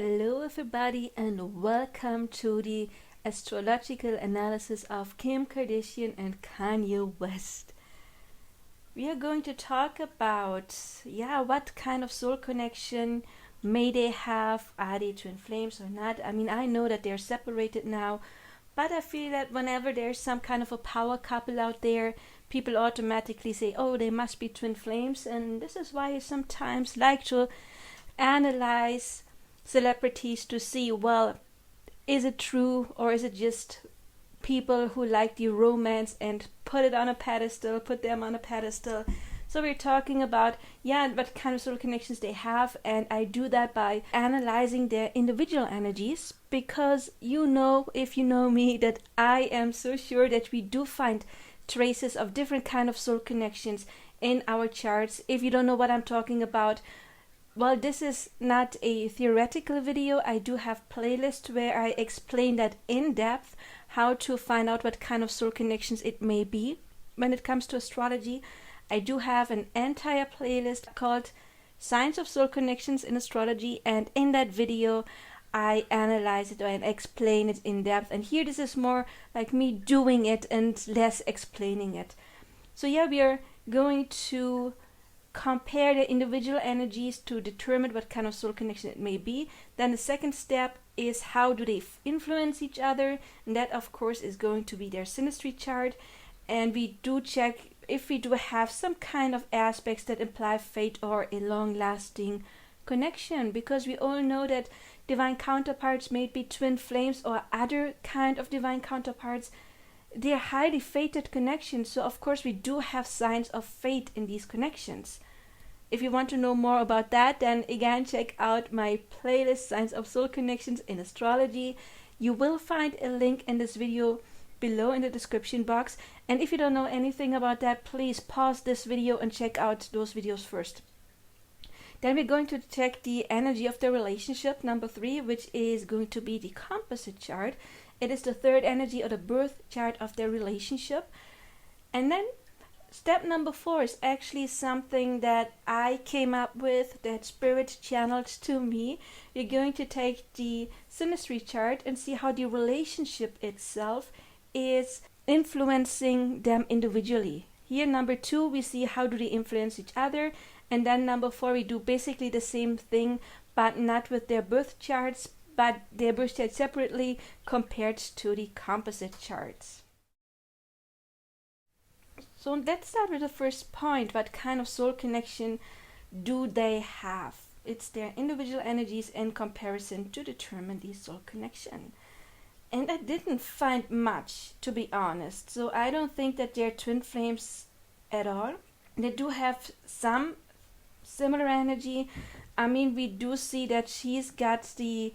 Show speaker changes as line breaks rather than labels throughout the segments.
Hello everybody and welcome to the astrological analysis of Kim Kardashian and Kanye West. We are going to talk about what kind of soul connection may they have. Are they twin flames or not? I mean, I know that they're separated now, but I feel that whenever there's some kind of a power couple out there, people automatically say, oh, they must be twin flames. And this is why I sometimes like to analyze celebrities to see, well, is it true or is it just people who like the romance and put them on a pedestal. So we're talking about what kind of soul connections they have, and I do that by analyzing their individual energies, because if you know me, that I am so sure that we do find traces of different kind of soul connections in our charts. If you don't know what I'm talking about, well, this is not a theoretical video. I do have playlists where I explain that in depth, how to find out what kind of soul connections it may be when it comes to astrology. I do have an entire playlist called Signs of Soul Connections in Astrology, and in that video I analyze it and explain it in depth. And here this is more like me doing it and less explaining it. So we are going to compare the individual energies to determine what kind of soul connection it may be. Then the second step is how do they influence each other, and that of course is going to be their synastry chart. And we do check if we do have some kind of aspects that imply fate or a long-lasting connection, because we all know that divine counterparts may be twin flames or other kind of divine counterparts. They are highly fated connections, so of course we do have signs of fate in these connections. If you want to know more about that, then again check out my playlist Signs of Soul Connections in Astrology. You will find a link in this video below in the description box, and if you don't know anything about that, please pause this video and check out those videos first. Then we're going to check the energy of the relationship, number 3, which is going to be the composite chart. It is the third energy or the birth chart of their relationship. And then step number 4 is actually something that I came up with, that Spirit channeled to me. We're going to take the synastry chart and see how the relationship itself is influencing them individually. Here, number 2, we see how do they influence each other. And then number 4, we do basically the same thing, but not with their birth charts, but their birth charts separately compared to the composite charts. So let's start with the first point. What kind of soul connection do they have? It's their individual energies in comparison to determine the soul connection. And I didn't find much, to be honest. So I don't think that they're twin flames at all. They do have some similar energy. I mean, we do see that she's got the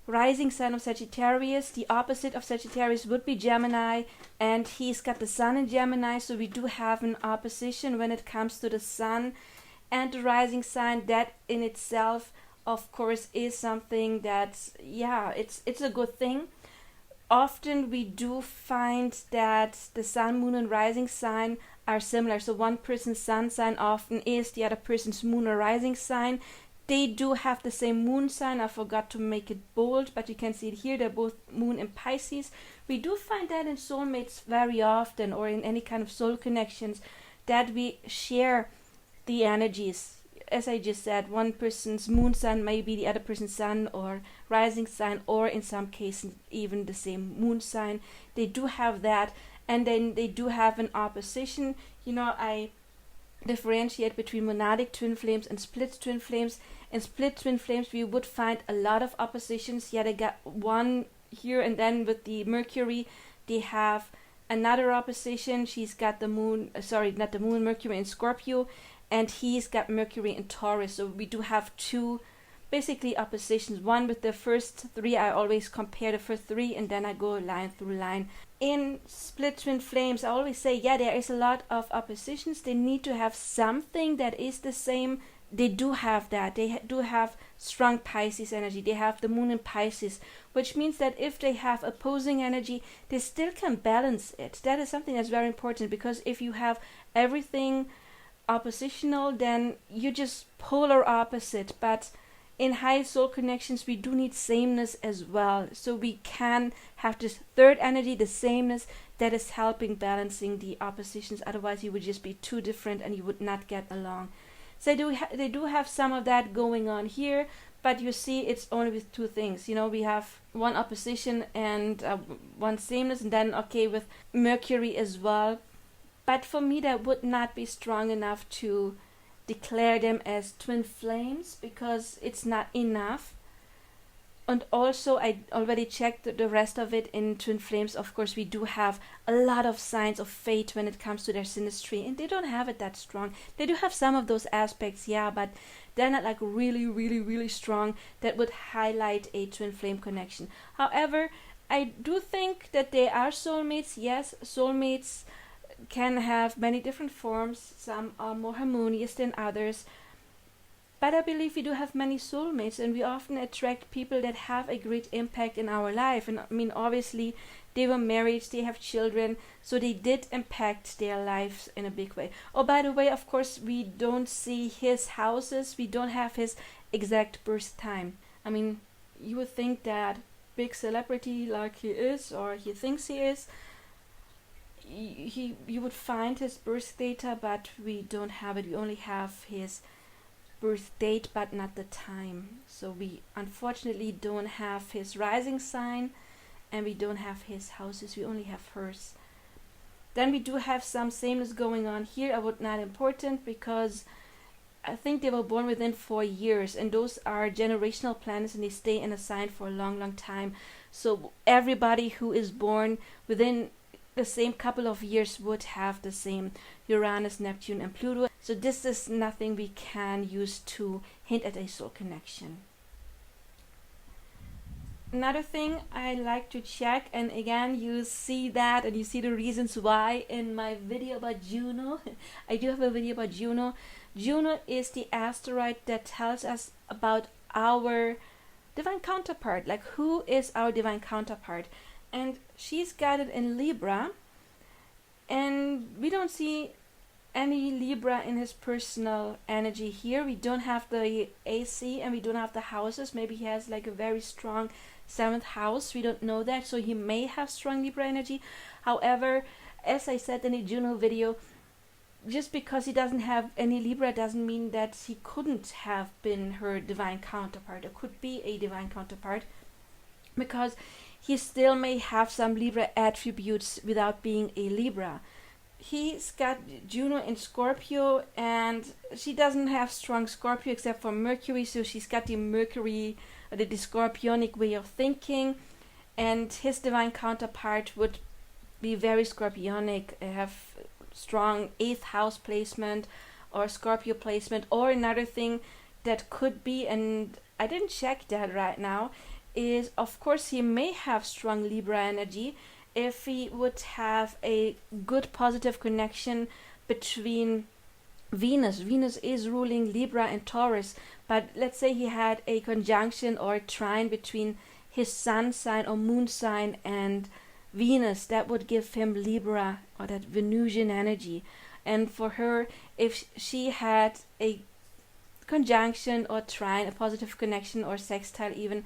rising sign of Sagittarius. The opposite of Sagittarius would be Gemini, and he's got the sun in Gemini, so we do have an opposition when it comes to the sun and the rising sign. That in itself, of course, is something that it's a good thing. Often we do find that the sun, moon, and rising sign are similar. So one person's sun sign often is the other person's moon or rising sign. They do have the same moon sign. I forgot to make it bold, but you can see it here. They're both moon in Pisces. We do find that in soulmates very often, or in any kind of soul connections, that we share the energies. As I just said, one person's moon sign may be the other person's sun or rising sign, or in some cases even the same moon sign. They do have that, and then they do have an opposition. I differentiate between monadic twin flames and split twin flames. In split twin flames we would find a lot of oppositions. They got one here, and then with the Mercury they have another opposition. She's got the moon, Mercury in Scorpio, and he's got Mercury in Taurus. So we do have two basically oppositions. One with the first 3, I always compare the first 3 and then I go line through line. In split twin flames, I always say, there is a lot of oppositions. They need to have something that is the same. They do have that. They do have strong Pisces energy. They have the moon in Pisces, which means that if they have opposing energy, they still can balance it. That is something that's very important, because if you have everything oppositional, then you just polar opposite. But in high soul connections, we do need sameness as well. So we can have this third energy, the sameness, that is helping balancing the oppositions. Otherwise, you would just be too different and you would not get along. So they do have some of that going on here, but you see it's only with two things. You know, we have one opposition and one sameness, and then, okay, with Mercury as well. But for me, that would not be strong enough to declare them as twin flames, because it's not enough. And also, I already checked the rest of it in twin flames. Of course, we do have a lot of signs of fate when it comes to their synastry, and they don't have it that strong. They do have some of those aspects, yeah, but they're not like really, really, really strong that would highlight a twin flame connection. However, I do think that they are soulmates. Yes, soulmates can have many different forms. Some are more harmonious than others. But I believe we do have many soulmates, and we often attract people that have a great impact in our life. And I mean, obviously, they were married, they have children, so they did impact their lives in a big way. Oh, by the way, of course, we don't see his houses, we don't have his exact birth time. I mean, you would think that big celebrity like he is, or he thinks he is, you would find his birth data, but we don't have it. We only have his birth date, but not the time. So we unfortunately don't have his rising sign, and we don't have his houses. We only have hers. Then we do have some sameness going on here. I would not important, because I think they were born within 4 years, and those are generational planets, and they stay in a sign for a long, long time. So everybody who is born within the same couple of years would have the same Uranus, Neptune, and Pluto. So this is nothing we can use to hint at a soul connection. Another thing I like to check, and again, you see that and you see the reasons why in my video about Juno. I do have a video about Juno. Juno is the asteroid that tells us about our divine counterpart, like who is our divine counterpart. And she's got it in Libra, and we don't see any Libra in his personal energy here. We don't have the AC, and we don't have the houses. Maybe he has like a very strong 7th house. We don't know that, so he may have strong Libra energy. However, as I said in the Juno video, just because he doesn't have any Libra doesn't mean that he couldn't have been her divine counterpart, or could be a divine counterpart, because he still may have some Libra attributes without being a Libra. He's got Juno in Scorpio, and she doesn't have strong Scorpio except for Mercury, so she's got the Mercury, the Scorpionic way of thinking, and his divine counterpart would be very Scorpionic, have strong 8th house placement or Scorpio placement. Or another thing that could be, and I didn't check that right now, is of course he may have strong Libra energy if he would have a good positive connection between Venus. Venus is ruling Libra and Taurus, but let's say he had a conjunction or a trine between his sun sign or moon sign and Venus. That would give him Libra, or that Venusian energy. And for her, if she had a conjunction or trine, a positive connection or sextile even,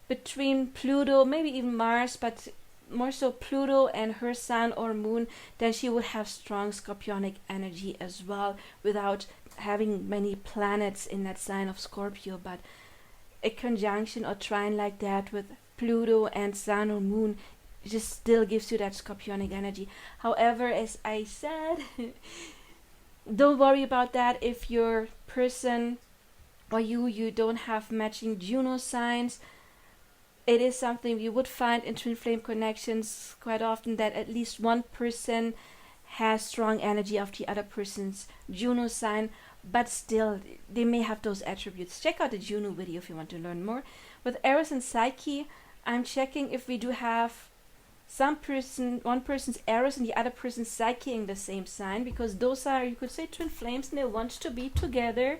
between Pluto, maybe even Mars, but more so Pluto and her sun or moon, then she would have strong Scorpionic energy as well, without having many planets in that sign of Scorpio. But a conjunction or trine like that with Pluto and sun or moon just still gives you that Scorpionic energy. However, as I said, don't worry about that if your person or you don't have matching Juno signs. It is something we would find in twin flame connections quite often, that at least one person has strong energy of the other person's Juno sign, but still they may have those attributes. Check out the Juno video if you want to learn more. With Eros and Psyche, I'm checking if we do have one person's Eros and the other person's Psyche in the same sign, because those are, you could say, twin flames and they want to be together.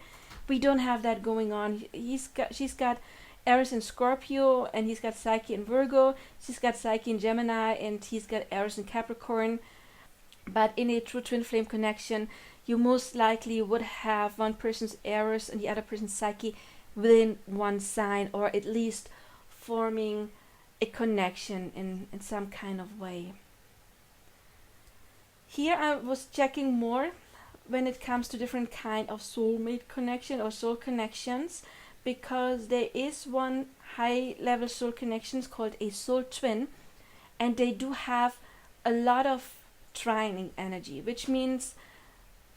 We don't have that going on. She's got Eros in Scorpio, and he's got Psyche in Virgo. She's got Psyche in Gemini, and he's got Eros in Capricorn. But in a true twin flame connection, you most likely would have one person's Eros and the other person's Psyche within one sign, or at least forming a connection in some kind of way. Here I was checking more when it comes to different kind of soulmate connection or soul connections, because there is one high level soul connections called a soul twin, and they do have a lot of trining energy, which means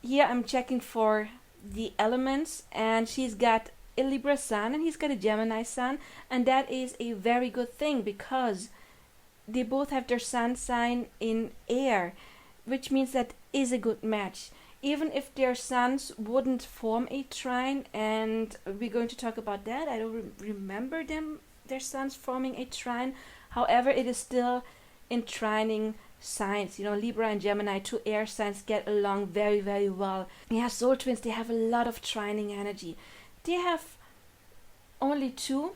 here I'm checking for the elements, and she's got a Libra sun and he's got a Gemini sun, and that is a very good thing because they both have their sun sign in air, which means that is a good match. Even if their suns wouldn't form a trine, and we're going to talk about that, I don't remember their suns forming a trine. However, it is still in trining signs. You know, Libra and Gemini, two air signs, get along very, very well. Yeah, soul twins, they have a lot of trining energy. They have only two.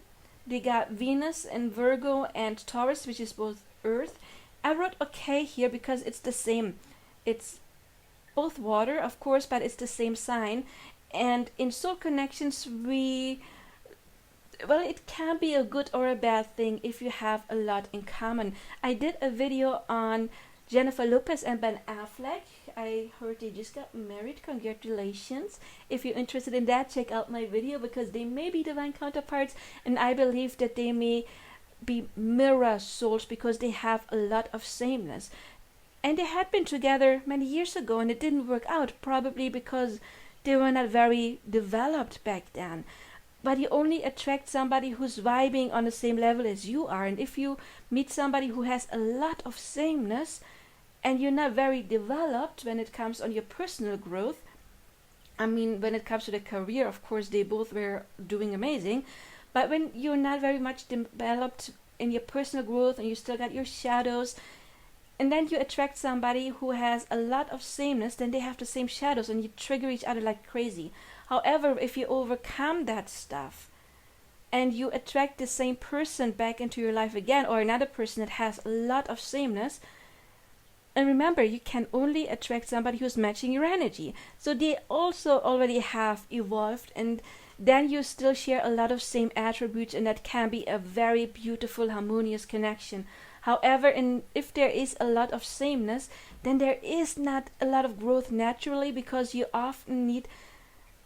They got Venus in Virgo and Taurus, which is both Earth. I wrote okay here because it's the same. It's both water, of course, but it's the same sign. And in soul connections, it can be a good or a bad thing if you have a lot in common. I did a video on Jennifer Lopez and Ben Affleck. I heard they just got married. Congratulations. If you're interested in that, check out my video, because they may be divine counterparts, and I believe that they may be mirror souls because they have a lot of sameness. And they had been together many years ago and it didn't work out, probably because they were not very developed back then. But you only attract somebody who's vibing on the same level as you are. And if you meet somebody who has a lot of sameness and you're not very developed when it comes on your personal growth, I mean, when it comes to the career, of course, they both were doing amazing. But when you're not very much developed in your personal growth and you still got your shadows, and then you attract somebody who has a lot of sameness, then they have the same shadows and you trigger each other like crazy. However, if you overcome that stuff and you attract the same person back into your life again, or another person that has a lot of sameness, and remember, you can only attract somebody who's matching your energy. So they also already have evolved, and then you still share a lot of same attributes, and that can be a very beautiful, harmonious connection. However, if there is a lot of sameness, then there is not a lot of growth naturally, because you often need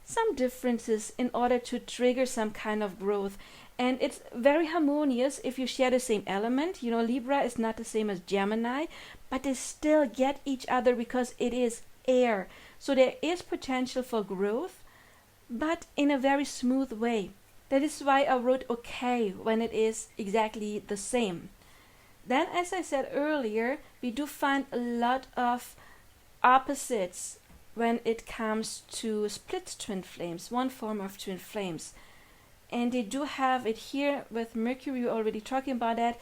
some differences in order to trigger some kind of growth. And it's very harmonious if you share the same element. You know, Libra is not the same as Gemini, but they still get each other because it is air. So there is potential for growth, but in a very smooth way. That is why I wrote okay when it is exactly the same. Then, as I said earlier, we do find a lot of opposites when it comes to split twin flames, one form of twin flames. And they do have it here with Mercury, we're already talking about that.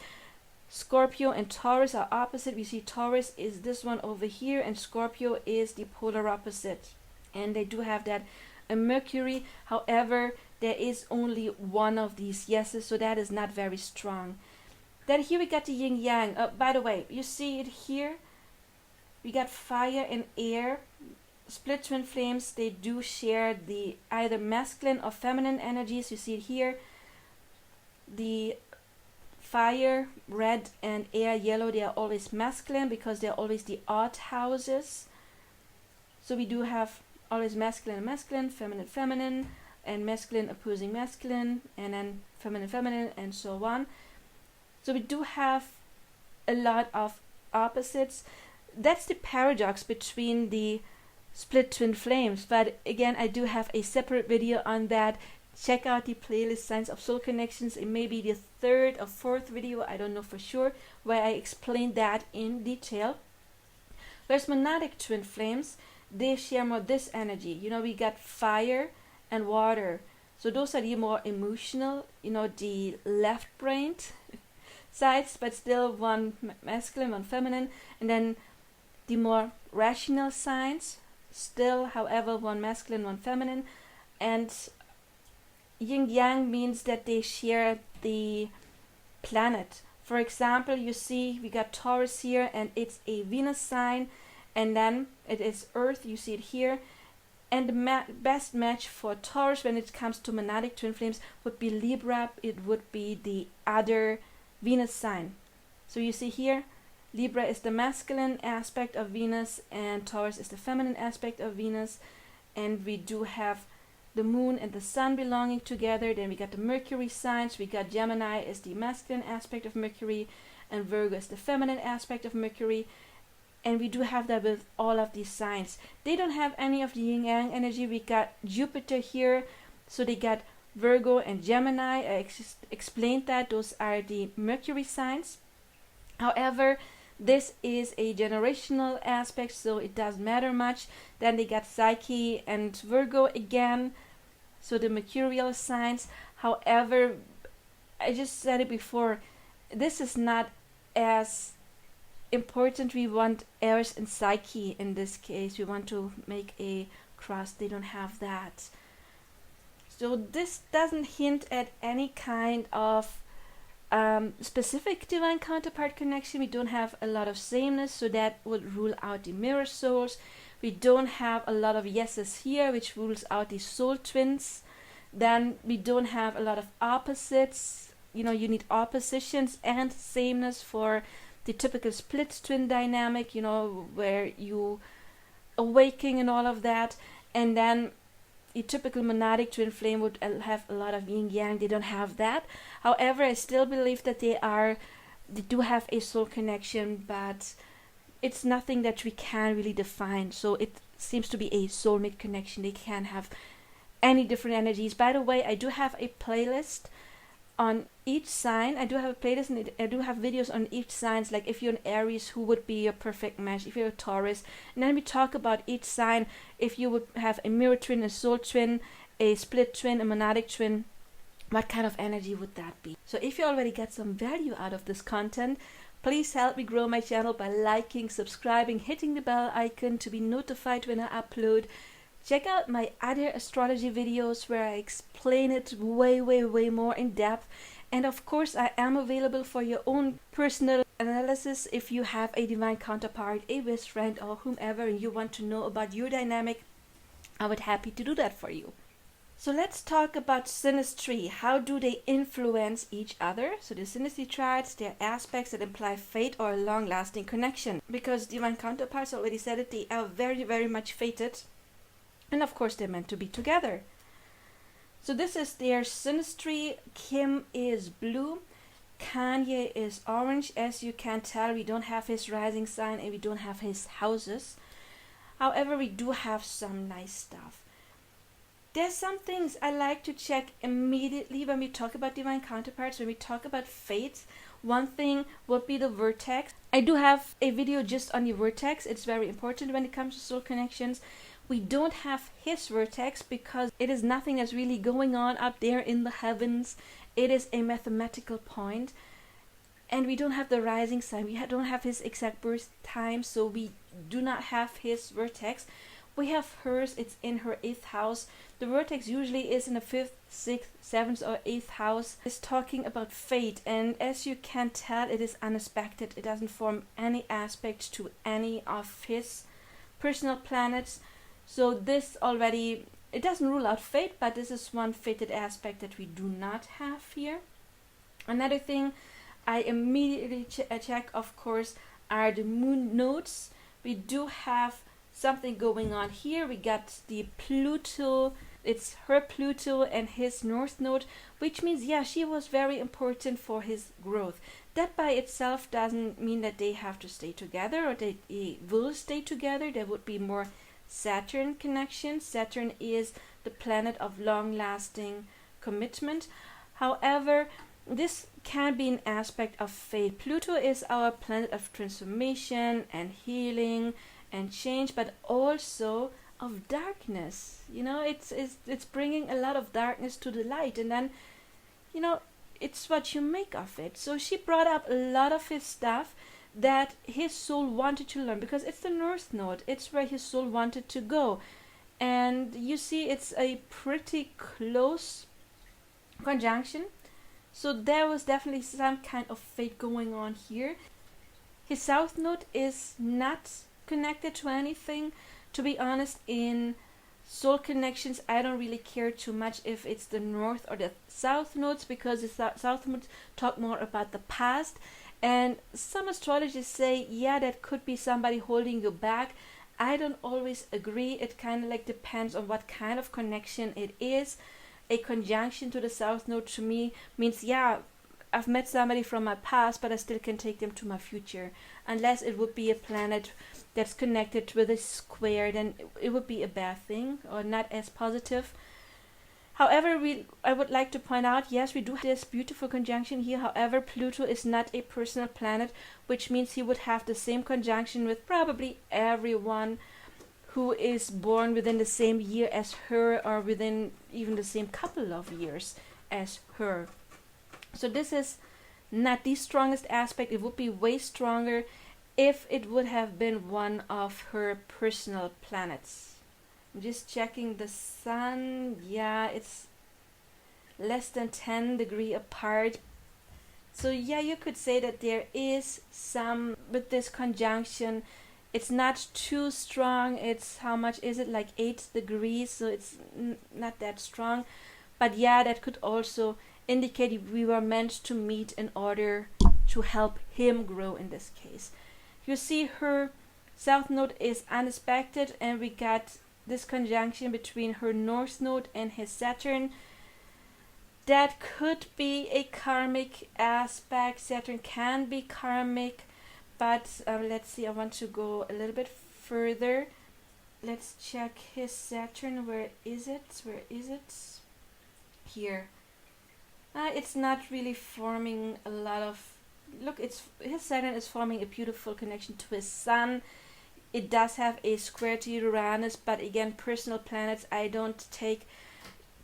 Scorpio and Taurus are opposite. We see Taurus is this one over here, and Scorpio is the polar opposite. And they do have that Mercury. However, there is only one of these yeses, so that is not very strong. Then here we got the yin yang. By the way, you see it here. We got fire and air. Split twin flames, they do share the either masculine or feminine energies. You see it here. The fire, red, and air, yellow, they are always masculine because they're always the odd houses. So we do have always masculine, feminine, feminine, and masculine opposing masculine, and then feminine, feminine, and so on. So we do have a lot of opposites. That's the paradox between the split twin flames. But again, I do have a separate video on that. Check out the playlist Signs of Soul Connections. It may be the third or fourth video, I don't know for sure, where I explain that in detail. Whereas monadic twin flames, they share more this energy. You know, we got fire and water. So those are the more emotional, you know, the left-brained sides, but still one masculine, one feminine. And then the more rational signs, still, however, one masculine, one feminine. And yin yang means that they share the planet. For example, you see we got Taurus here, and it's a Venus sign, and then it is Earth. You see it here. And the best match for Taurus when it comes to monadic twin flames would be Libra. It would be the other Venus sign. So you see here, Libra is the masculine aspect of Venus and Taurus is the feminine aspect of Venus. And we do have the moon and the sun belonging together. Then we got the Mercury signs. We got Gemini is the masculine aspect of Mercury and Virgo is the feminine aspect of Mercury. And we do have that with all of these signs. They don't have any of the yin yang energy. We got Jupiter here, so they got Virgo and Gemini. I explained that those are the Mercury signs. However, this is a generational aspect, so it doesn't matter much. Then they got Psyche and Virgo again, so the mercurial signs. However, I just said it before, this is not as important. We want Eros and Psyche in this case. We want to make a cross. They don't have that. So this doesn't hint at any kind of specific divine counterpart connection. We don't have a lot of sameness, so that would rule out the mirror souls. We don't have a lot of yeses here, which rules out the soul twins. Then we don't have a lot of opposites. You know, you need oppositions and sameness for the typical split twin dynamic, you know, where you awaken and all of that. And then the typical monadic twin flame would have a lot of yin yang. They don't have that. However, I still believe that they do have a soul connection, but it's nothing that we can really define. So it seems to be a soulmate connection. They can have any different energies. By the way, I do have a playlist on each sign. I do have a playlist and I do have videos on each signs, like if you're an Aries, who would be your perfect match, if you're a Taurus, and then we talk about each sign, if you would have a mirror twin, a soul twin, a split twin, a monadic twin, what kind of energy would that be? So if you already get some value out of this content, please help me grow my channel by liking, subscribing, hitting the bell icon to be notified when I upload. Check out my other astrology videos where I explain it way more in depth. And of course, I am available for your own personal analysis. If you have a divine counterpart, a best friend, or whomever, and you want to know about your dynamic, I would be happy to do that for you. So let's talk about synastry. How do they influence each other? So the synastry triads, they're aspects that imply fate or a long-lasting connection. Because divine counterparts, already said it, they are very much fated. And of course, they're meant to be together. So this is their synastry. Kim is blue. Kanye is orange. As you can tell, we don't have his rising sign and we don't have his houses. However, we do have some nice stuff. There's some things I like to check immediately when we talk about divine counterparts, when we talk about fate. One thing would be the vertex. I do have a video just on the vertex. It's very important when it comes to soul connections. We don't have his vertex because it is nothing that's really going on up there in the heavens. It is a mathematical point. And we don't have the rising sign. We don't have his exact birth time, so we do not have his vertex. We have hers. It's in her 8th house. The vertex usually is in the 5th, 6th, 7th or 8th house. It's talking about fate, and as you can tell, it is unexpected. It doesn't form any aspect to any of his personal planets. So this already, it doesn't rule out fate, but this is one fated aspect that we do not have here. Another thing I immediately check, of course, are the moon nodes. We do have something going on here. We got the Pluto, it's her Pluto and his north node, which means, yeah, she was very important for his growth. That by itself doesn't mean that they have to stay together or they will stay together. There would be more Saturn connection. Saturn is the planet of long-lasting commitment. However, this can be an aspect of fate. Pluto is our planet of transformation and healing and change, but also of darkness. You know, it's bringing a lot of darkness to the light, and then, you know, it's what you make of it. So she brought up a lot of his stuff that his soul wanted to learn, because it's the north node. It's where his soul wanted to go. And you see, it's a pretty close conjunction. So there was definitely some kind of fate going on here. His south node is not connected to anything. To be honest, in soul connections, I don't really care too much if it's the north or the south nodes, because the south nodes talk more about the past. And some astrologists say, yeah, that could be somebody holding you back. I don't always agree. It kind of like depends on what kind of connection it is. A conjunction to the south node to me means, yeah, I've met somebody from my past, but I still can take them to my future. Unless it would be a planet that's connected with a square, then it would be a bad thing or not as positive. However, I would like to point out, yes, we do have this beautiful conjunction here. However, Pluto is not a personal planet, which means he would have the same conjunction with probably everyone who is born within the same year as her, or within even the same couple of years as her. So this is not the strongest aspect. It would be way stronger if it would have been one of her personal planets. I'm just checking the sun. Yeah, it's less than 10 degrees apart. So yeah, you could say that there is some with this conjunction. It's not too strong. It's, how much is it, like 8 degrees, so it's not that strong. But yeah, that could also indicate we were meant to meet in order to help him grow in this case. You see, her south node is unexpected, and we got this conjunction between her north node and his Saturn. That could be a karmic aspect. Saturn can be karmic, but let's see, I want to go a little bit further. Let's check his Saturn. Where is it? Where is it? Here. It's not really forming a lot of... Look, his Saturn is forming a beautiful connection to his Sun. It does have a square to Uranus, but again, personal planets I don't take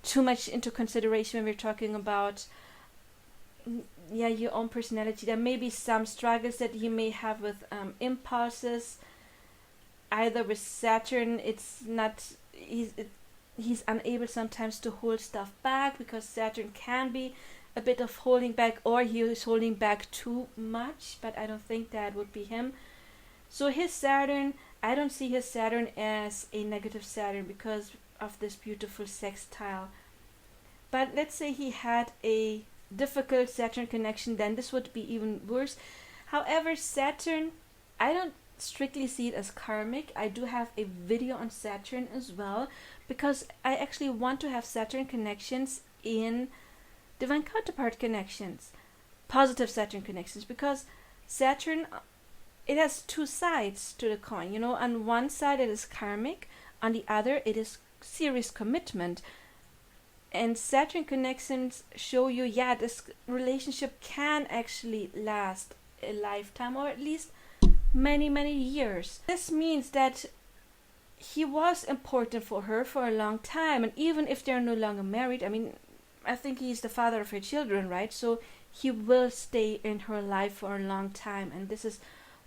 too much into consideration when we're talking about your own personality. There may be some struggles that you may have with impulses. Either with Saturn, it's not... He's unable sometimes to hold stuff back, because Saturn can be a bit of holding back, or he is holding back too much, but I don't think that would be him. So his Saturn, I don't see his Saturn as a negative Saturn because of this beautiful sextile. But let's say he had a difficult Saturn connection, then this would be even worse. However, Saturn, I don't strictly see it as karmic. I do have a video on Saturn as well, because I actually want to have Saturn connections in Divine Counterpart connections, positive Saturn connections, because Saturn, it has two sides to the coin. On one side it is karmic, on the other it is serious commitment. And Saturn connections show you, yeah, this relationship can actually last a lifetime, or at least many, many years. This means that he was important for her for a long time, and even if they're no longer married, I think he's the father of her children, right? So he will stay in her life for a long time, and this is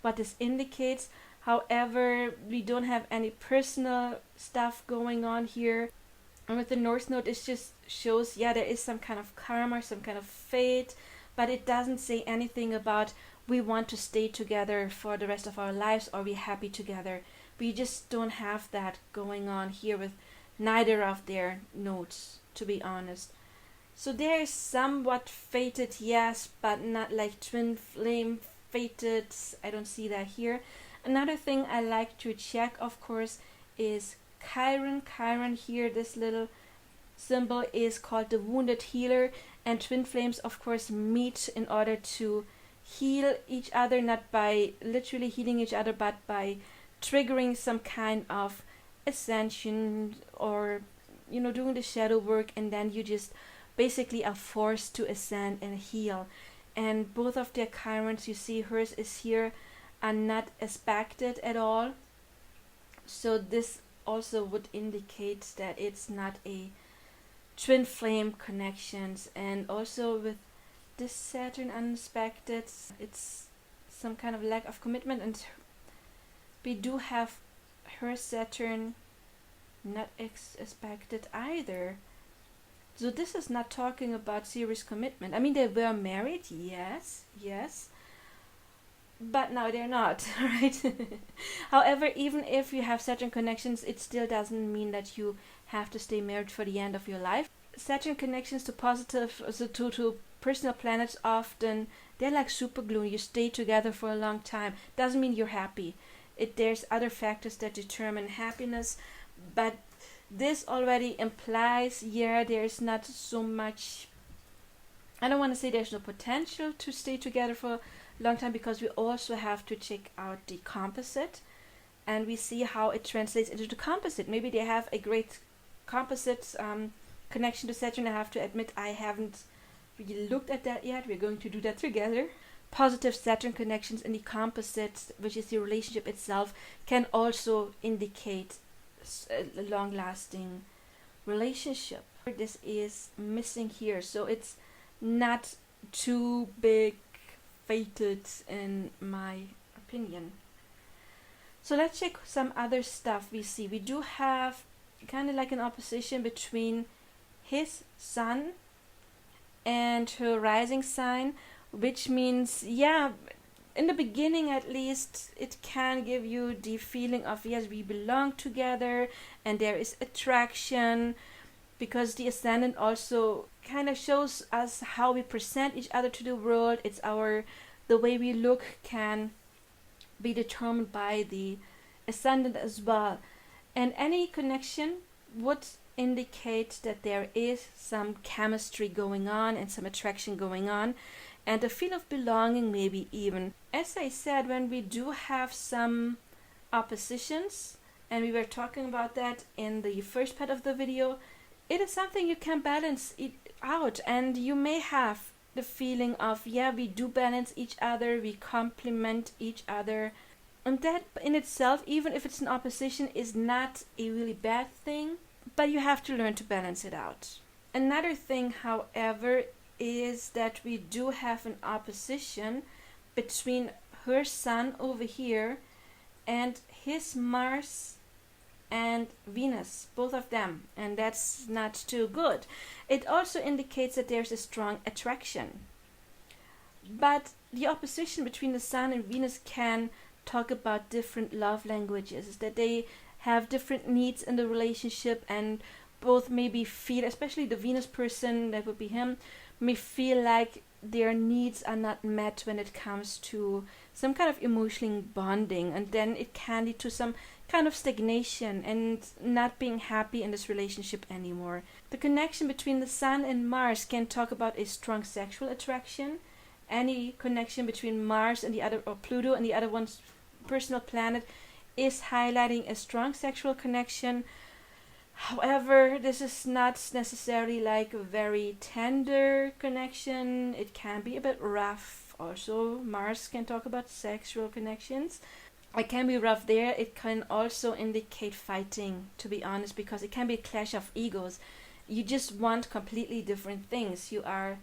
what this indicates. However, we don't have any personal stuff going on here. And with the North Node, it just shows, there is some kind of karma, some kind of fate, but it doesn't say anything about we want to stay together for the rest of our lives, or we're happy together. We just don't have that going on here with neither of their nodes, to be honest. So there is somewhat fated, yes, but not like twin flame fated. I don't see that here. Another thing I like to check, of course, is Chiron. Chiron here, this little symbol is called the wounded healer, and twin flames, of course, meet in order to heal each other, not by literally healing each other, but by triggering some kind of ascension, or doing the shadow work, and then you just basically are forced to ascend and heal. And both of their Chirons, you see hers is here, are not aspected at all, so this also would indicate that it's not a twin flame connections. And also with this Saturn unaspected, it's some kind of lack of commitment, and we do have her Saturn not aspected either. So this is not talking about serious commitment. They were married, yes, but now they're not, right? However, even if you have Saturn connections, it still doesn't mean that you have to stay married for the end of your life. Saturn connections to positive, so to personal planets, often they're like super glue. You stay together for a long time. Doesn't mean you're happy. There's other factors that determine happiness, but this already implies, yeah, there's not so much. I don't want to say there's no potential to stay together for a long time, because we also have to check out the composite and we see how it translates into the composite. Maybe they have a great composite connection to Saturn. I have to admit I haven't really looked at that yet. We're going to do that together. Positive Saturn connections in the composite, which is the relationship itself, can also indicate a long-lasting relationship. This is missing here, so it's not too big fated in my opinion. So let's check some other stuff we see. We do have kind of like an opposition between his sun and her rising sign, which means, yeah, in the beginning at least, it can give you the feeling of, yes, we belong together and there is attraction, because the ascendant also kind of shows us how we present each other to the world. It's the way we look can be determined by the ascendant as well. And any connection would indicate that there is some chemistry going on and some attraction going on, and a feel of belonging maybe even. As I said, when we do have some oppositions, and we were talking about that in the first part of the video, it is something you can balance it out, and you may have the feeling of, yeah, we do balance each other, we complement each other, and that in itself, even if it's an opposition, is not a really bad thing, but you have to learn to balance it out. Another thing, however, is that we do have an opposition between her sun over here and his Mars and Venus, both of them, and that's not too good. It also indicates that there's a strong attraction, but the opposition between the Sun and Venus can talk about different love languages, that they have different needs in the relationship, and both maybe feel, especially the Venus person, that would be him, may feel like their needs are not met when it comes to some kind of emotional bonding, and then it can lead to some kind of stagnation and not being happy in this relationship anymore. The connection between the Sun and Mars can talk about a strong sexual attraction. Any connection between Mars and the other, or Pluto and the other one's personal planet, is highlighting a strong sexual connection. However, this is not necessarily like a very tender connection. It can be a bit rough. Also, Mars can talk about sexual connections. It can be rough there. It can also indicate fighting, to be honest, because it can be a clash of egos. You just want completely different things. You are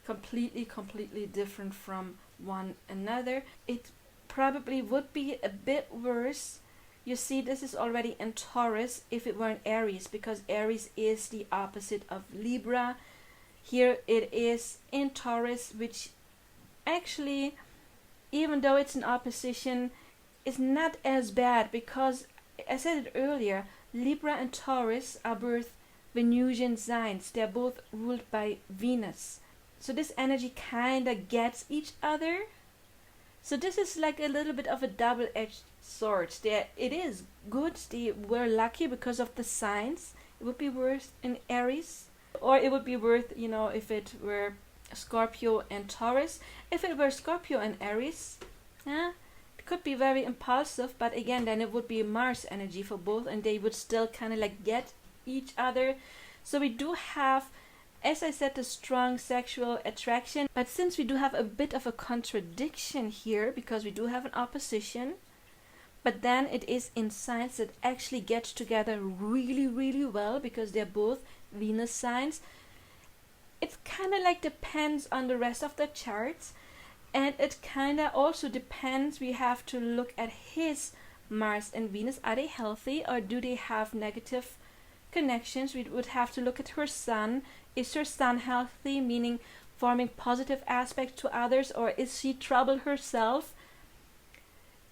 completely different from one another. It probably would be a bit worse. You see, this is already in Taurus if it were in Aries, because Aries is the opposite of Libra. Here it is in Taurus, which actually, even though it's an opposition, is not as bad, because I said it earlier, Libra and Taurus are both Venusian signs. They're both ruled by Venus. So this energy kind of gets each other. So this is like a little bit of a double-edged sword. It is good. They were lucky because of the signs. It would be worse in Aries, or it would be worth, if it were Scorpio and Taurus. If it were Scorpio and Aries, it could be very impulsive, but again, then it would be Mars energy for both, and they would still kind of like get each other. So we do have, as I said, the strong sexual attraction, but since we do have a bit of a contradiction here, because we do have an opposition, but then it is in signs that actually get together really well, because they're both Venus signs. It kind of like depends on the rest of the charts, and it kind of also depends. We have to look at his Mars and Venus. Are they healthy, or do they have negative connections? We would have to look at her Sun. Is her Sun healthy, meaning forming positive aspects to others, or is she trouble herself?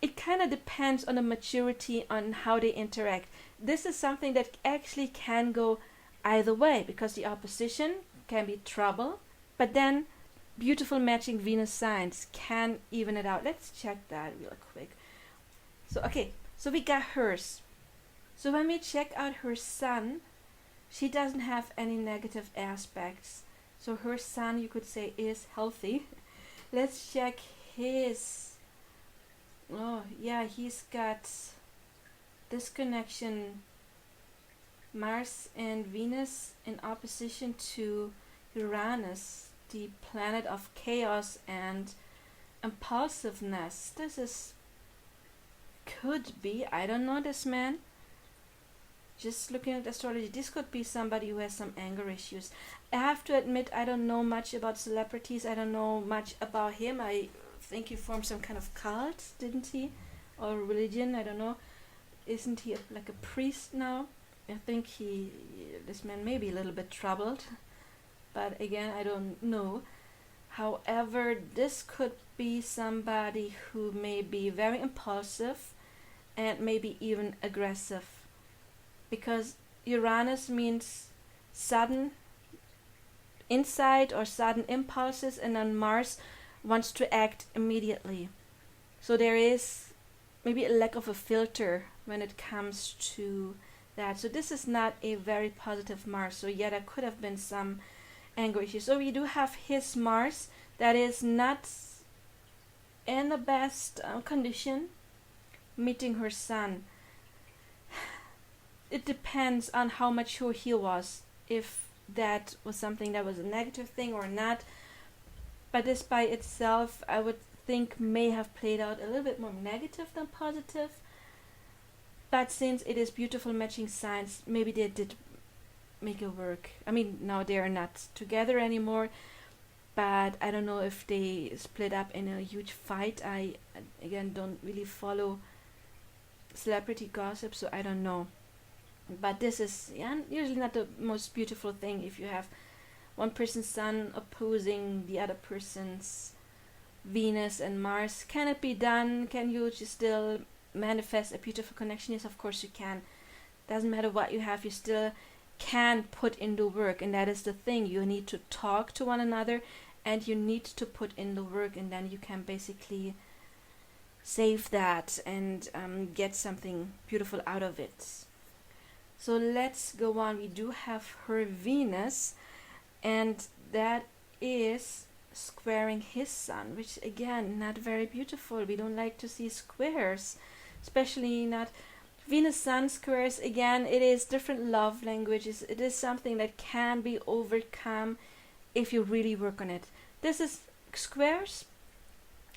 it kind of depends on the maturity on how they interact. This is something that actually can go either way, because the opposition can be trouble, but then beautiful matching Venus signs can even it out. Let's check that real quick. So okay, so we got hers. So when we check out her sun, she doesn't have any negative aspects. So her sun, you could say, is healthy. Let's check his. Oh yeah, he's got this connection, Mars and Venus in opposition to Uranus, the planet of chaos and impulsiveness. Could be, I don't know this man. Just looking at astrology, this could be somebody who has some anger issues. I have to admit, I don't know much about celebrities. I don't know much about him. I think he formed some kind of cult, didn't he? Or religion, I don't know. Isn't he like a priest now? I think this man may be a little bit troubled. But again, I don't know. However, this could be somebody who may be very impulsive and maybe even aggressive. Because Uranus means sudden insight or sudden impulses, and then Mars wants to act immediately. So there is maybe a lack of a filter when it comes to that. So this is not a very positive Mars. So yeah, there could have been some anger issues. So we do have his Mars that is not in the best condition, meeting her sun. It depends on how mature he was, if that was something that was a negative thing or not. But this by itself, I would think, may have played out a little bit more negative than positive. But since it is beautiful matching signs, maybe they did make it work. I mean, now they are not together anymore, but I don't know if they split up in a huge fight. I, again, don't really follow celebrity gossip, so I don't know. But this is usually not the most beautiful thing if you have one person's sun opposing the other person's Venus and Mars. Can it be done? Can you just still manifest a beautiful connection? Yes, of course you can. Doesn't matter what you have, you still can put in the work, and that is the thing. You need to talk to one another and you need to put in the work, and then you can basically save that and get something beautiful out of it. So let's go on. We do have her Venus, and that is squaring his sun, which again, not very beautiful. We don't like to see squares, especially not Venus Sun squares. Again, it is different love languages. It is something that can be overcome if you really work on it. This is squares,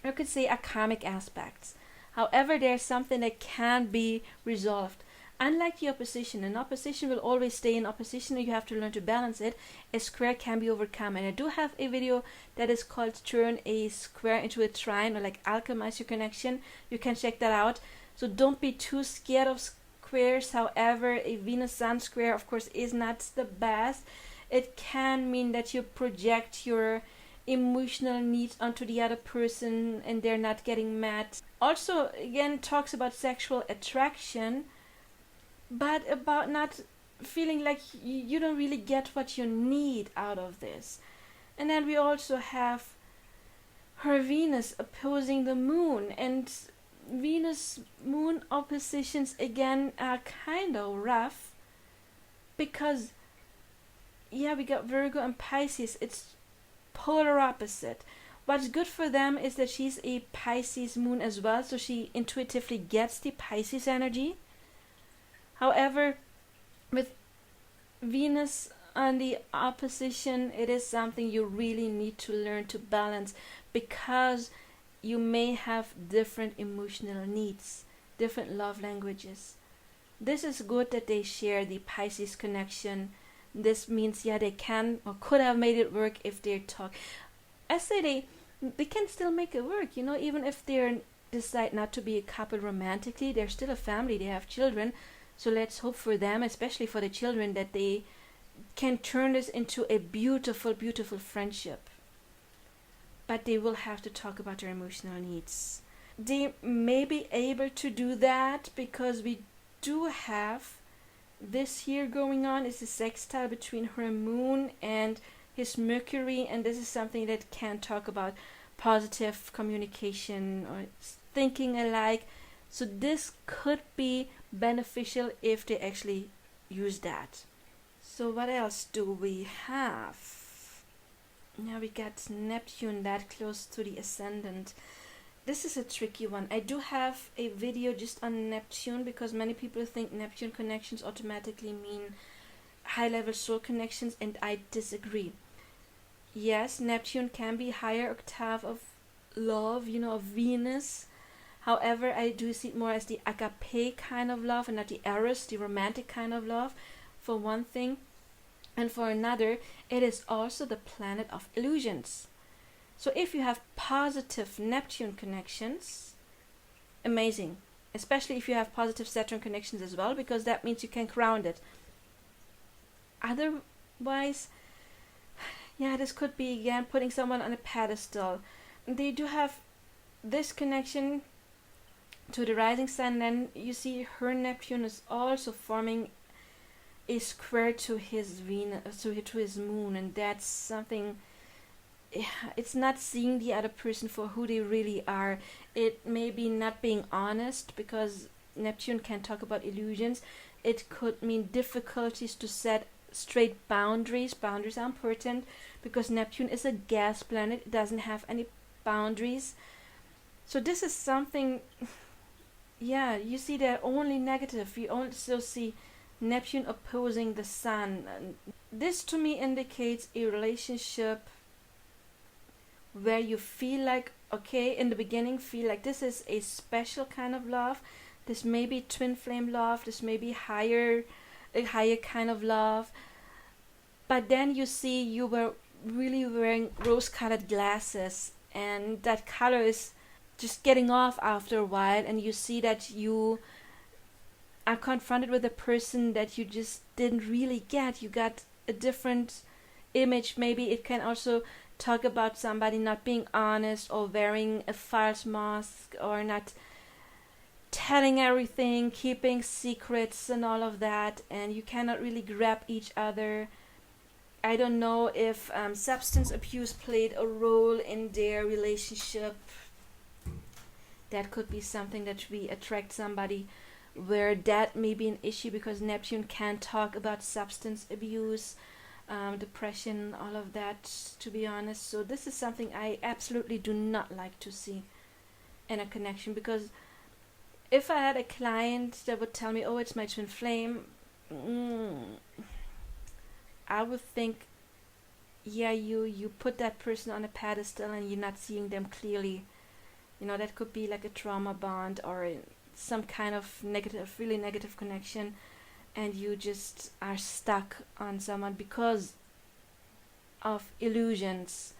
I could say, are karmic aspects. However, there's something that can be resolved. Unlike the opposition, an opposition will always stay in opposition, and you have to learn to balance it. A square can be overcome, and I do have a video that is called Turn a Square into a Trine, or like alchemize your connection. You can check that out. So don't be too scared of squares. However, a Venus Sun square, of course, is not the best. It can mean that you project your emotional needs onto the other person and they're not getting met. Also, again, talks about sexual attraction, but about not feeling like you don't really get what you need out of this. And then we also have her Venus opposing the moon, and Venus moon oppositions again are kind of rough, because yeah, we got Virgo and Pisces. It's polar opposite. What's good for them is that she's a Pisces moon as well, so she intuitively gets the Pisces energy. However, with Venus on the opposition, it is something you really need to learn to balance, because you may have different emotional needs, different love languages. This is good that they share the Pisces connection. This means, yeah, they can or could have made it work if they talk. I say they can still make it work, even if they decide not to be a couple romantically. They're still a family, they have children. So let's hope for them, especially for the children, that they can turn this into a beautiful, beautiful friendship. But they will have to talk about their emotional needs, they may be able to do that because we do have this here going on. Is a sextile between her moon and his Mercury, and this is something that can talk about positive communication or thinking alike. So this could be beneficial if they actually use that. So what else do we have? Now we got Neptune that close to the ascendant. This is a tricky one. I do have a video just on Neptune because many people think Neptune connections automatically mean high level soul connections, and I disagree. Yes, Neptune can be higher octave of love, of Venus. However, I do see it more as the agape kind of love and not the Eros, the romantic kind of love, for one thing. And for another, it is also the planet of illusions. So if you have positive Neptune connections, amazing. Especially if you have positive Saturn connections as well, because that means you can ground it. Otherwise, yeah, this could be again putting someone on a pedestal. They do have this connection to the rising sun, then you see her Neptune is also forming a square to his Venus, to his moon, and that's something. It's not seeing the other person for who they really are. It may be not being honest, because Neptune can talk about illusions. It could mean difficulties to set straight boundaries. Boundaries are important because Neptune is a gas planet. It doesn't have any boundaries. So this is something, yeah, you see they're only negative. You also see Neptune opposing the sun. This to me indicates a relationship where you feel like, okay, in the beginning feel like this is a special kind of love. This may be twin flame love, this may be a higher kind of love. But then you see you were really wearing rose-colored glasses, and that color is just getting off after a while, and you see that you are confronted with a person that you just didn't really get. You got a different image. Maybe it can also talk about somebody not being honest or wearing a false mask or not telling everything, keeping secrets and all of that, and you cannot really grab each other. I don't know if substance abuse played a role in their relationship. That could be something that we attract somebody where that may be an issue, because Neptune can talk about substance abuse, depression, all of that, to be honest. So this is something I absolutely do not like to see in a connection, because if I had a client that would tell me, oh, it's my twin flame, I would think, yeah, you put that person on a pedestal and you're not seeing them clearly. That could be like a trauma bond or some kind of negative, really negative connection, and you just are stuck on someone because of illusions.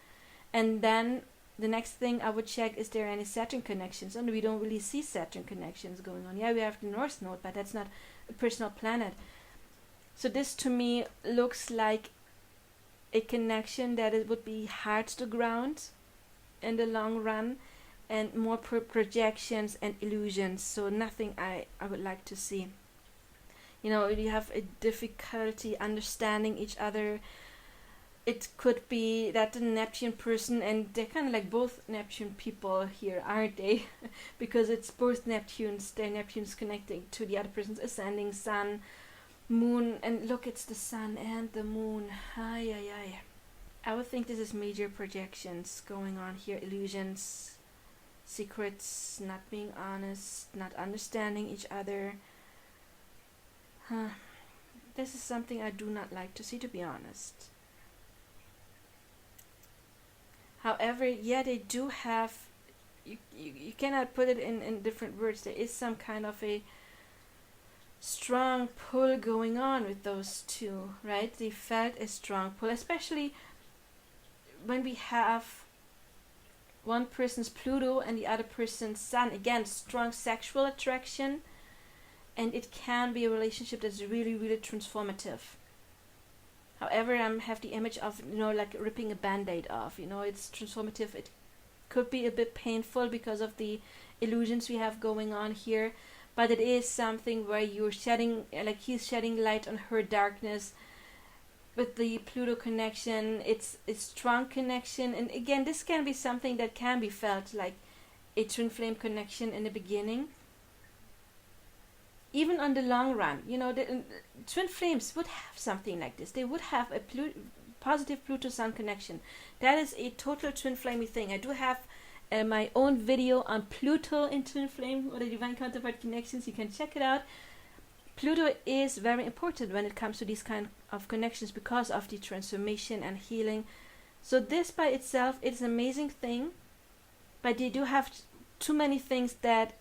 And then the next thing I would check, is there any Saturn connections? And we don't really see Saturn connections going on. Yeah, we have the North Node, but that's not a personal planet. So this to me looks like a connection that it would be hard to ground in the long run, and more projections and illusions. So nothing I would like to see. You have a difficulty understanding each other. It could be that the Neptune person, and they're kind of like both Neptune people here, aren't they? Because it's both Neptunes. They're Neptunes connecting to the other person's ascending sun, moon, and look, it's the sun and the moon. I would think this is major projections going on here, illusions, secrets, not being honest, not understanding each other. This is something I do not like to see, to be honest. However, yeah, they do have, you cannot put it in different words. There is some kind of a strong pull going on with those two, right? They felt a strong pull, especially when we have one person's Pluto and the other person's Sun. Again, strong sexual attraction, and it can be a relationship that's really, really transformative. However, I have the image of, like ripping a band-aid off. It's transformative. could be a bit painful because of the illusions we have going on here, but it is something where you're shedding, like he's shedding light on her darkness. With the Pluto connection, it's a strong connection, and again, this can be something that can be felt like a twin flame connection in the beginning. Even on the long run, you know, the twin flames would have something like this. They would have a positive Pluto Sun connection. That is a total twin flamey thing. I do have my own video on Pluto in twin flame or the Divine Counterpart connections. You can check it out. Pluto is very important when it comes to these kind of connections because of the transformation and healing. So this by itself is an amazing thing, but they do have too many things that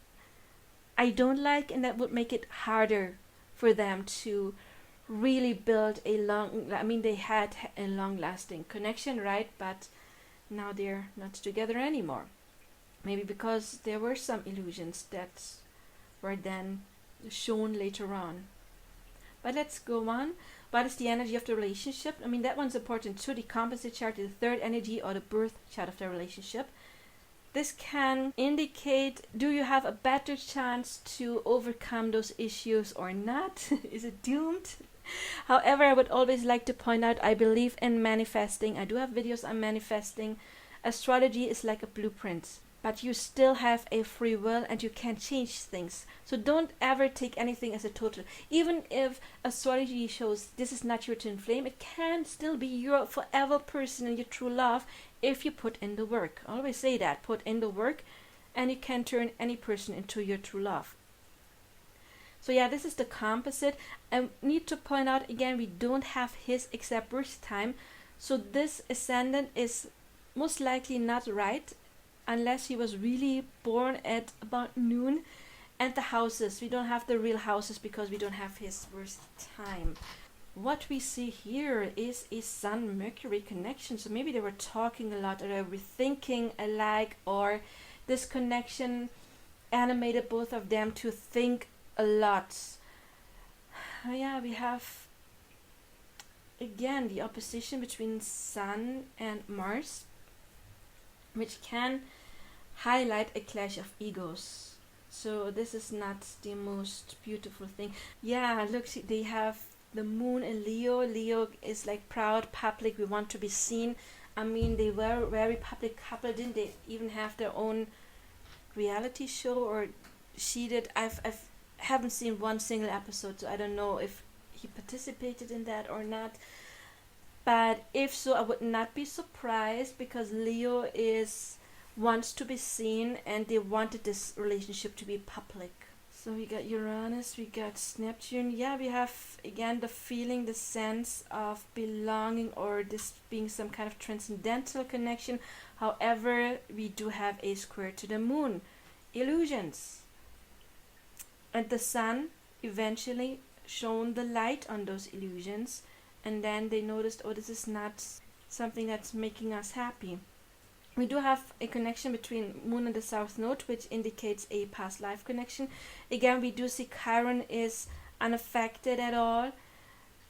I don't like, and that would make it harder for them to really build a long, I mean, they had a long-lasting connection, right? But now they're not together anymore. Maybe because there were some illusions that were then shown later on. But let's go on. What is the energy of the relationship? I mean, that one's important too. The composite chart is the third energy or the birth chart of the relationship. This can indicate, do you have a better chance to overcome those issues or not? Is it doomed? However, I would always like to point out, I believe in manifesting. I do have videos on manifesting. Astrology is like a blueprint, but you still have a free will and you can change things. So don't ever take anything as a total. Even if astrology shows this is not your twin flame, it can still be your forever person and your true love if you put in the work. I always say that, put in the work, and you can turn any person into your true love. So yeah, this is the composite. I need to point out again, we don't have his exact birth time. So this ascendant is most likely not right unless he was really born at about noon. And the houses, we don't have the real houses because we don't have his birth time. What we see here is a Sun-Mercury connection. So maybe they were talking a lot, or they were thinking alike, or this connection animated both of them to think a lot. Yeah, we have again the opposition between Sun and Mars, which can highlight a clash of egos. So this is not the most beautiful thing. Yeah, look, see, they have the moon in Leo. Leo is like proud, public, we want to be seen. I mean, they were a very public couple. Didn't they even have their own reality show? Or she did. I haven't seen one single episode, so I don't know if he participated in that or not. But if so, I would not be surprised, because Leo wants to be seen, and they wanted this relationship to be public. So we got Uranus, we got Neptune. Yeah, we have again the feeling, the sense of belonging, or this being some kind of transcendental connection. However, we do have a square to the moon, illusions. And the sun eventually shone the light on those illusions, and then they noticed, oh, this is not something that's making us happy. We do have a connection between Moon and the South Node, which indicates a past life connection. Again, we do see Chiron is unaffected at all.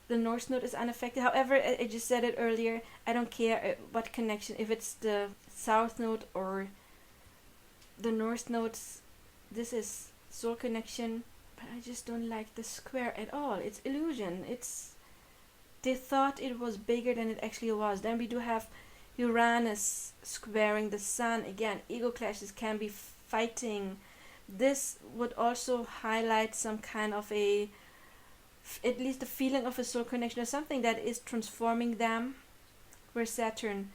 The North Node is unaffected. However, I just said it earlier, I don't care what connection, if it's the South Node or the North Node. This is soul connection, but I just don't like the square at all. It's illusion. They thought it was bigger than it actually was. Then we do have Uranus squaring the sun. Again, ego clashes can be fighting. This would also highlight some kind of at least the feeling of a soul connection, or something that is transforming them. Where Saturn,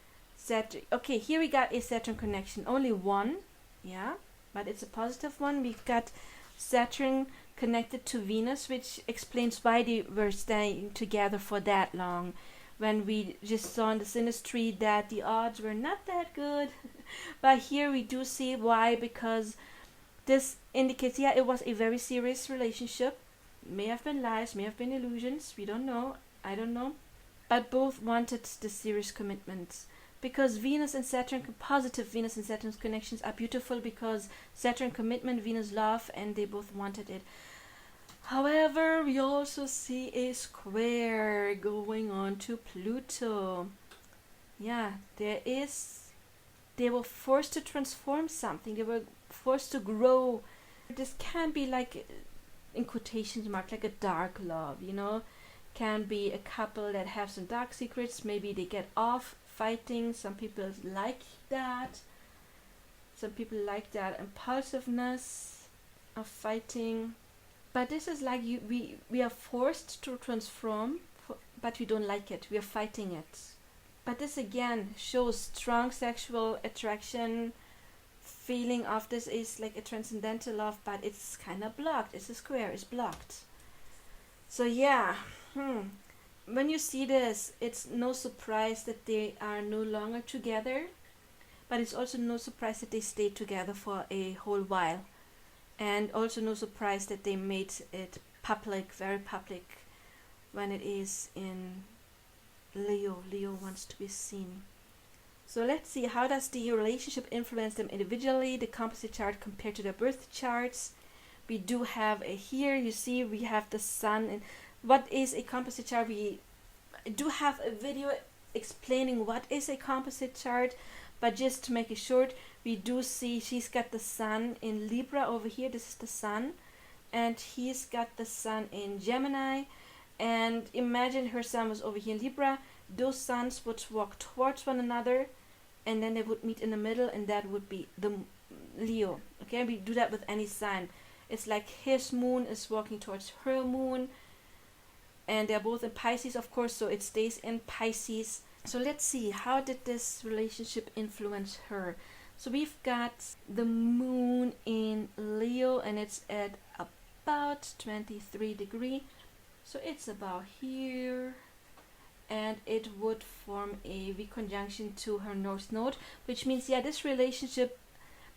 okay, here we got a Saturn connection, only one, yeah, but it's a positive one. We've got Saturn connected to Venus, which explains why they were staying together for that long. When we just saw in the Synastry that the odds were not that good. But here we do see why, because this indicates, yeah, it was a very serious relationship. May have been lies, may have been illusions, we don't know, I don't know. But both wanted the serious commitments. Because Venus and Saturn, positive Venus and Saturn's connections are beautiful, because Saturn commitment, Venus love, and they both wanted it. However, we also see a square going on to Pluto. Yeah, there is they were forced to transform something. They were forced to grow. This can be like, in quotation marks, like a dark love, you know. Can be a couple that have some dark secrets. Maybe they get off fighting. Some people like that. Some people like that impulsiveness of fighting. But this is like we are forced to transform, but we don't like it. We are fighting it. But this again shows strong sexual attraction. Feeling of this is like a transcendental love, but it's kind of blocked. It's a square. It's blocked. So yeah, when you see this, it's no surprise that they are no longer together, but it's also no surprise that they stayed together for a whole while, and also no surprise that they made it public, very public, when it is in Leo. Leo wants to be seen. So let's see, how does the relationship influence them individually, the composite chart compared to their birth charts. We do have here, you see, we have the sun. And what is a composite chart? We do have a video explaining what is a composite chart, but just to make it short, we do see she's got the sun in Libra over here. This is the sun, and he's got the sun in Gemini. And imagine her sun was over here in Libra. Those suns would walk towards one another, and then they would meet in the middle, and that would be the Leo. Okay, we do that with any sign. It's like his moon is walking towards her moon, and they're both in Pisces, of course, so it stays in Pisces. So let's see, how did this relationship influence her? So we've got the moon in Leo, and it's at about 23 degrees. So it's about here, and it would form a V conjunction to her North Node, which means, yeah, this relationship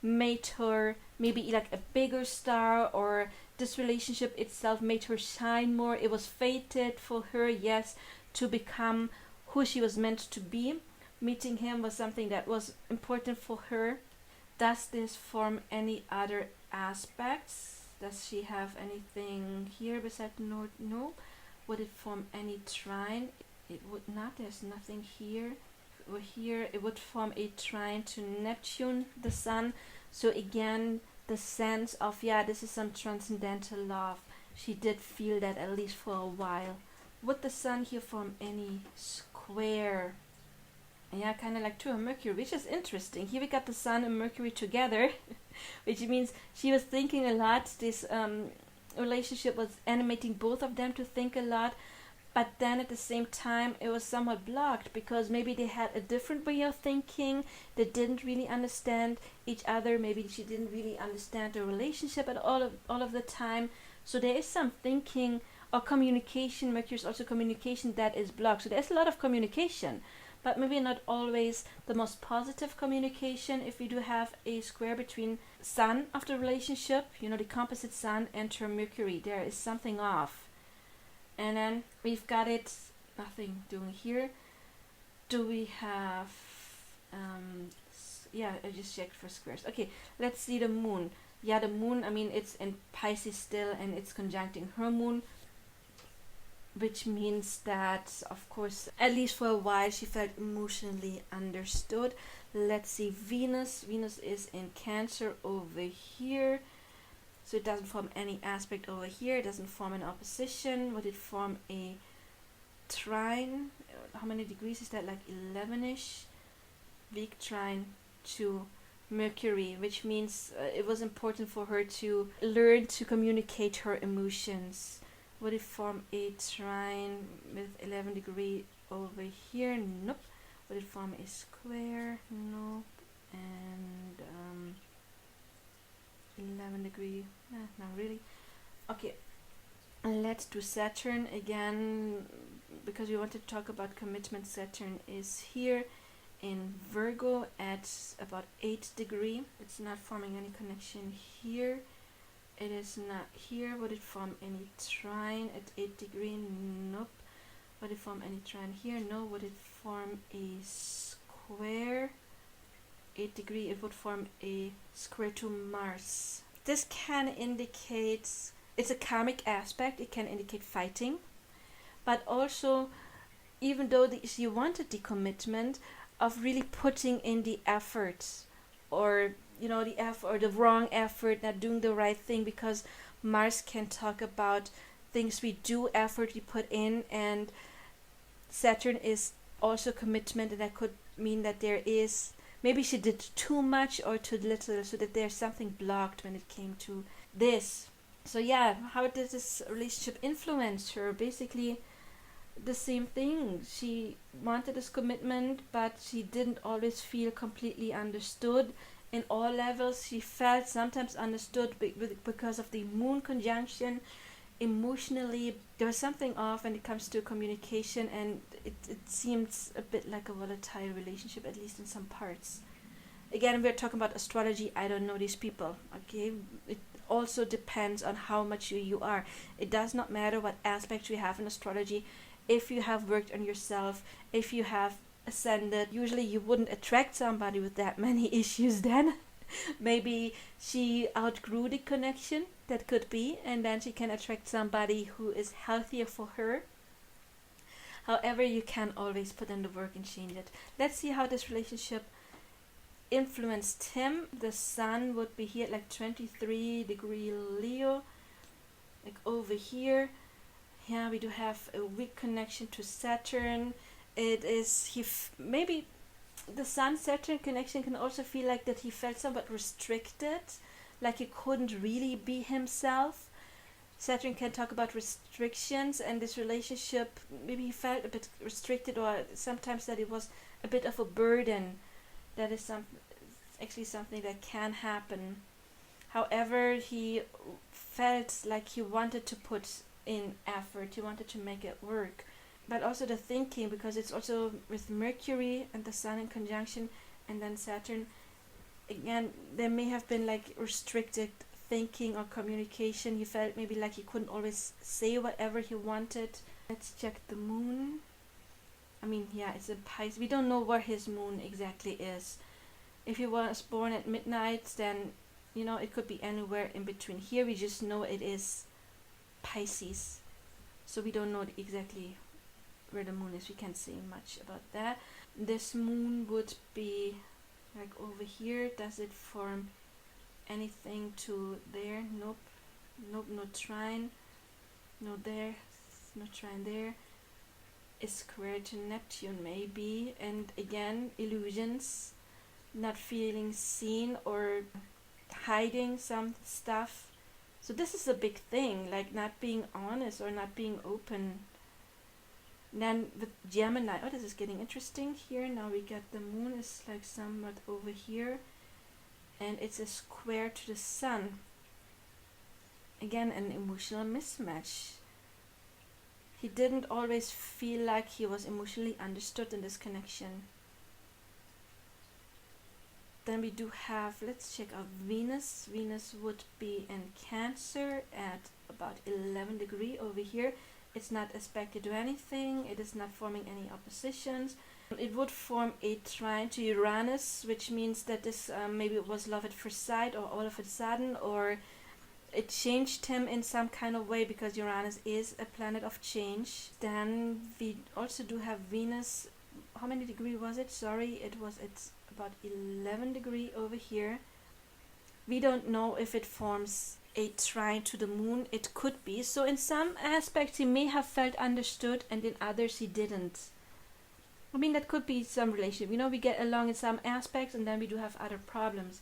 made her maybe like a bigger star, or this relationship itself made her shine more. It was fated for her, yes, to become who she was meant to be. Meeting him was something that was important for her. Does this form any other aspects? Does she have anything here besides the North? No. Would it form any trine? It would not. There's nothing here. Over here, it would form a trine to Neptune, the sun. So again, the sense of, yeah, this is some transcendental love. She did feel that, at least for a while. Would the sun here form any square? Yeah, kind of like to a Mercury, which is interesting. Here we got the sun and Mercury together, which means she was thinking a lot. This relationship was animating both of them to think a lot, but then at the same time it was somewhat blocked, because maybe they had a different way of thinking. They didn't really understand each other. Maybe she didn't really understand the relationship at all of the time. So there is some thinking or communication. Mercury is also communication that is blocked. So there's a lot of communication, but maybe not always the most positive communication. If we do have a square between sun of the relationship, you know, the composite sun, and her Mercury, there is something off. And then we've got it, nothing doing here. Do we have, yeah, I just checked for squares. Okay, let's see the moon. Yeah, the moon, I mean, it's in Pisces still, and it's conjuncting her moon, which means that, of course, at least for a while, she felt emotionally understood. Let's see Venus. Venus is in Cancer over here. So it doesn't form any aspect over here. It doesn't form an opposition. Would it form a trine? How many degrees is that? Like 11-ish. Weak trine to Mercury, which means it was important for her to learn to communicate her emotions. Would it form a trine with 11 degree over here? Nope. Would it form a square? Nope. And 11 degree, not really. Okay, let's do Saturn again, because we want to talk about commitment. Saturn is here in Virgo at about 8 degree. It's not forming any connection here. It is not here. Would it form any trine at 8 degree? Nope. Would it form any trine here? No. Would it form a square? 8 degree, it would form a square to Mars. This can indicate, it's a karmic aspect, it can indicate fighting, but also, even though she wanted the commitment, of really putting in the effort, or the effort or the wrong effort, not doing the right thing, because Mars can talk about things we do, effort we put in, and Saturn is also commitment, and that could mean that there is maybe she did too much or too little, so that there's something blocked when it came to this. So yeah, how did this relationship influence her? Basically the same thing. She wanted this commitment, but she didn't always feel completely understood in all levels. She felt sometimes understood because of the moon conjunction. Emotionally there was something off when it comes to communication, and it seems a bit like a volatile relationship, at least in some parts. Again, we're talking about astrology. I don't know these people, okay? It also depends on how much you are. It does not matter what aspects we have in astrology. If you have worked on yourself, if you have ascended, usually you wouldn't attract somebody with that many issues then. Maybe she outgrew the connection, that could be, and then she can attract somebody who is healthier for her. However, you can always put in the work and change it. Let's see how this relationship influenced him. The sun would be here, like 23-degree Leo, like over here. Yeah, we do have a weak connection to Saturn. It is maybe the Sun Saturn connection can also feel like that he felt somewhat restricted, like he couldn't really be himself. Saturn can talk about restrictions, and this relationship, maybe he felt a bit restricted, or sometimes that it was a bit of a burden. That is actually something that can happen. However, he felt like he wanted to put in effort, he wanted to make it work. But also the thinking, because it's also with Mercury and the Sun in conjunction, and then Saturn, again, there may have been like restricted thinking or communication. He felt maybe like he couldn't always say whatever he wanted. Let's check the moon. I mean, yeah, it's a Pisces. We don't know where his moon exactly is. If he was born at midnight, then it could be anywhere in between. Here we just know it is Pisces, so we don't know exactly where the moon is. We can't say much about that. This moon would be like over here. Does it form anything to there? Nope, no trine, no there, no trine there. Is square to Neptune maybe, and again, illusions, not feeling seen or hiding some stuff. So this is a big thing, like not being honest or not being open. Then with Gemini, this is getting interesting here. Now we get the moon is like somewhat over here, and it's a square to the sun. Again, an emotional mismatch. He didn't always feel like he was emotionally understood in this connection. Then we do have, let's check out Venus. Venus would be in Cancer at about 11 degree over here. It's not aspected to anything. It is not forming any oppositions. It would form a trine to Uranus, which means that this maybe it was love at first sight, or all of a sudden, or it changed him in some kind of way, because Uranus is a planet of change. Then we also do have Venus. How many degree was it? Sorry, it was at about 11 degree over here. We don't know if it forms a trine to the moon. It could be. So in some aspects he may have felt understood, and in others he didn't. I mean, that could be some relationship. We get along in some aspects, and then we do have other problems.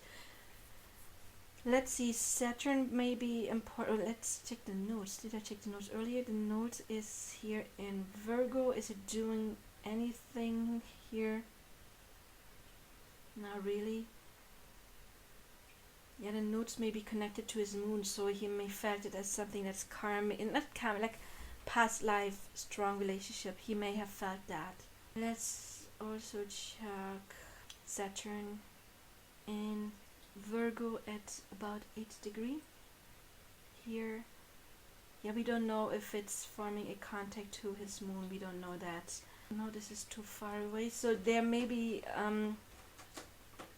Let's see, Saturn may be important. Let's check the notes. Did I check the notes earlier? The note is here in Virgo. Is it doing anything here? Not really. Yeah, the notes may be connected to his moon, so he may felt it as something that's karmic, not karmic, like past life, strong relationship. He may have felt that. Let's also check Saturn in Virgo at about 8 degree here. Yeah, we don't know if it's forming a contact to his moon. We don't know that. No, this is too far away. So there may be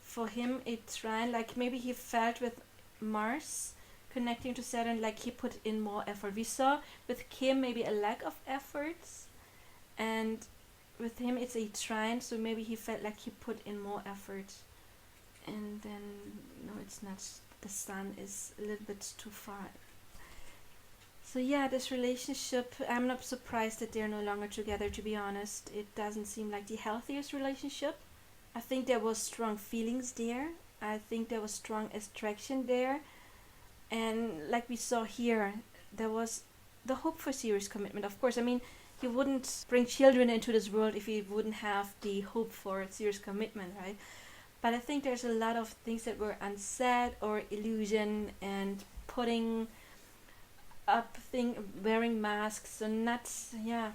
for him a trine, like maybe he felt with Mars connecting to Saturn, like he put in more effort. We saw with Kim maybe a lack of efforts, and with him it's a trine, so maybe he felt like he put in more effort, and then no, it's not, the sun is a little bit too far. So yeah, this relationship, I'm not surprised that they're no longer together, to be honest. It doesn't seem like the healthiest relationship. I think there was strong feelings there. I think there was strong attraction there. And like we saw here, there was the hope for serious commitment. Of course, I mean, he wouldn't bring children into this world if he wouldn't have the hope for serious commitment, right? But I think there's a lot of things that were unsaid or illusion, and putting up wearing masks, and not, yeah,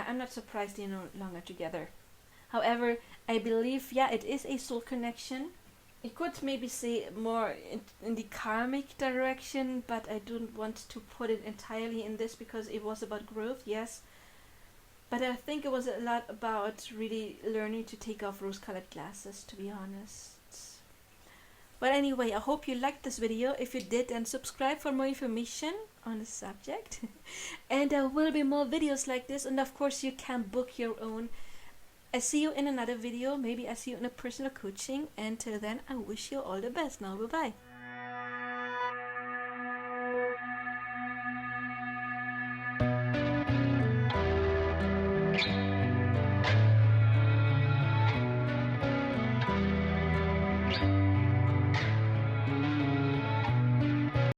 I'm not surprised they're no longer together. However, I believe, yeah, it is a soul connection. It could maybe say more in the karmic direction, but I don't want to put it entirely in this because it was about growth, yes. But I think it was a lot about really learning to take off rose-colored glasses, to be honest. But anyway, I hope you liked this video. If you did, then subscribe for more information on the subject. And there will be more videos like this, and of course you can book your own. I see you in another video. Maybe I see you in a personal coaching. Until then, I wish you all the best. Now, bye-bye.